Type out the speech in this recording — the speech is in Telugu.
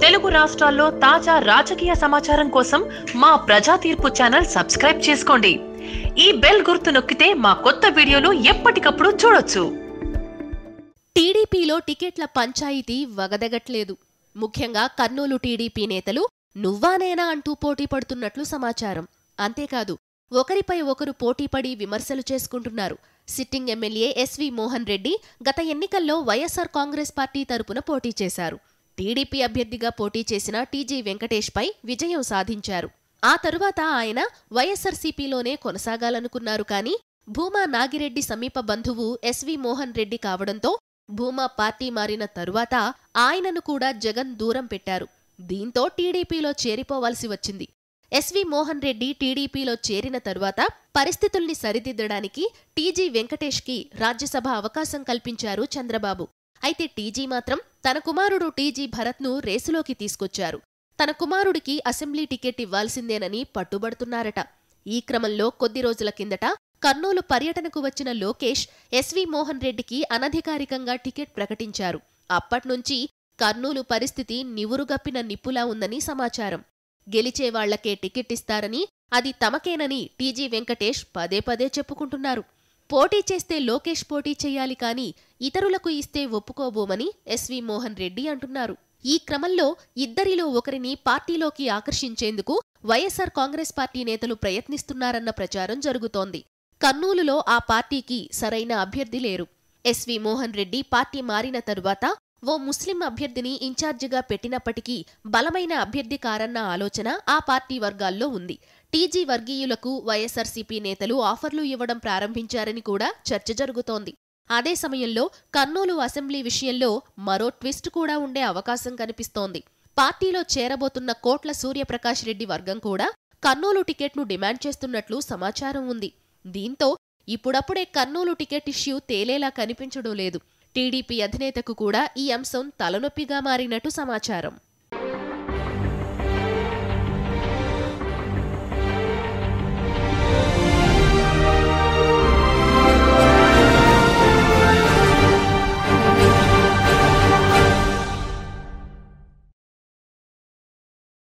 తెలుగు రాష్ట్రాల్లో తాజా రాజకీయ సమాచారం కోసం మా ప్రజా తీర్పు ఛానల్ సబ్స్క్రైబ్ చేసుకోండి. ఈ బెల్ గుర్తు నొక్కితే మా కొత్త వీడియోలు ఎప్పటికప్పుడు చూడొచ్చు. టీడీపీలో టికెట్ల పంచాయితీ వగదగట్లేదు. ముఖ్యంగా కర్నూలు టీడీపీ నేతలు నువ్వానేనా అంటూ పోటీ పడుతున్నట్లు సమాచారం. అంతేకాదు ఒకరిపై ఒకరు పోటీపడి విమర్శలు చేసుకుంటున్నారు. Sitting MLA SV Mohan Reddy గత ఎన్నికల్లో వైఎస్ఆర్ కాంగ్రెస్ పార్టీ తరపున పోటీ చేశారు. టీడీపీ అభ్యర్థిగా పోటీ చేసిన టీజీ వెంకటేష్ పై విజయం సాధించారు. ఆ తరువాత ఆయన వైఎస్ఆర్సీపీలోనే కొనసాగాలనుకున్నారు. కానీ భూమా నాగిరెడ్డి సమీప బంధువు ఎస్వి మోహన్ రెడ్డి కావడంతో భూమా పార్టీ మారిన తరువాత ఆయనను కూడా జగన్ దూరం పెట్టారు. దీంతో టీడీపీలో చేరిపోవాల్సి వచ్చింది. ఎస్వి మోహన్ రెడ్డి టీడీపీలో చేరిన తరువాత పరిస్థితుల్ని సరిదిద్దడానికి టీజీ వెంకటేష్కి రాజ్యసభ అవకాశం కల్పించారు చంద్రబాబు. అయితే టీజీ మాత్రం తన కుమారుడు టీజీ భరత్ను రేసులోకి తీసుకొచ్చారు. తన కుమారుడికి అసెంబ్లీ టికెట్ ఇవ్వాల్సిందేనని పట్టుబడుతున్నారట. ఈ క్రమంలో కొద్ది రోజుల కిందట కర్నూలు పర్యటనకు వచ్చిన లోకేష్ ఎస్వి మోహన్ రెడ్డికి అనధికారికంగా టికెట్ ప్రకటించారు. అప్పట్నుంచి కర్నూలు పరిస్థితి నివురుగప్పిన నిప్పులా ఉందని సమాచారం. గెలిచేవాళ్లకే టికెట్ ఇస్తారని, అది తమకేనని టీజీ వెంకటేష్ పదే పదే చెప్పుకుంటున్నారు. పోటీ చేస్తే లోకేష్ పోటీ చెయ్యాలి కానీ ఇతరులకు ఇస్తే ఒప్పుకోబోమని ఎస్వి మోహన్ రెడ్డి అంటున్నారు. ఈ క్రమంలో ఇద్దరిలో ఒకరిని పార్టీలోకి ఆకర్షించేందుకు వైఎస్ఆర్ కాంగ్రెస్ పార్టీ నేతలు ప్రయత్నిస్తున్నారన్న ప్రచారం జరుగుతోంది. కర్నూలులో ఆ పార్టీకి సరైన అభ్యర్థి లేరు. ఎస్వి మోహన్ రెడ్డి పార్టీ మారిన తరువాత ఓ ముస్లిం అభ్యర్థిని ఇన్ఛార్జిగా పెట్టినప్పటికీ బలమైన అభ్యర్థి కారన్న ఆలోచన ఆ పార్టీ వర్గాల్లో ఉంది. టీజీ వర్గీయులకు వైఎస్ఆర్సీపీ నేతలు ఆఫర్లు ఇవ్వడం ప్రారంభించారని కూడా చర్చ జరుగుతోంది. అదే సమయంలో కర్నూలు అసెంబ్లీ విషయంలో మరో ట్విస్ట్ కూడా ఉండే అవకాశం కనిపిస్తోంది. పార్టీలో చేరబోతున్న కోట్ల సూర్యప్రకాష్ రెడ్డి వర్గం కూడా కర్నూలు టికెట్ను డిమాండ్ చేస్తున్నట్లు సమాచారం ఉంది. దీంతో ఇప్పుడప్పుడే కర్నూలు టికెట్ ఇష్యూ తేలేలా కనిపించడం లేదు. టీడీపీ అధినేతకు కూడా ఈ అంశం తలనొప్పిగా మారినట్టు సమాచారం.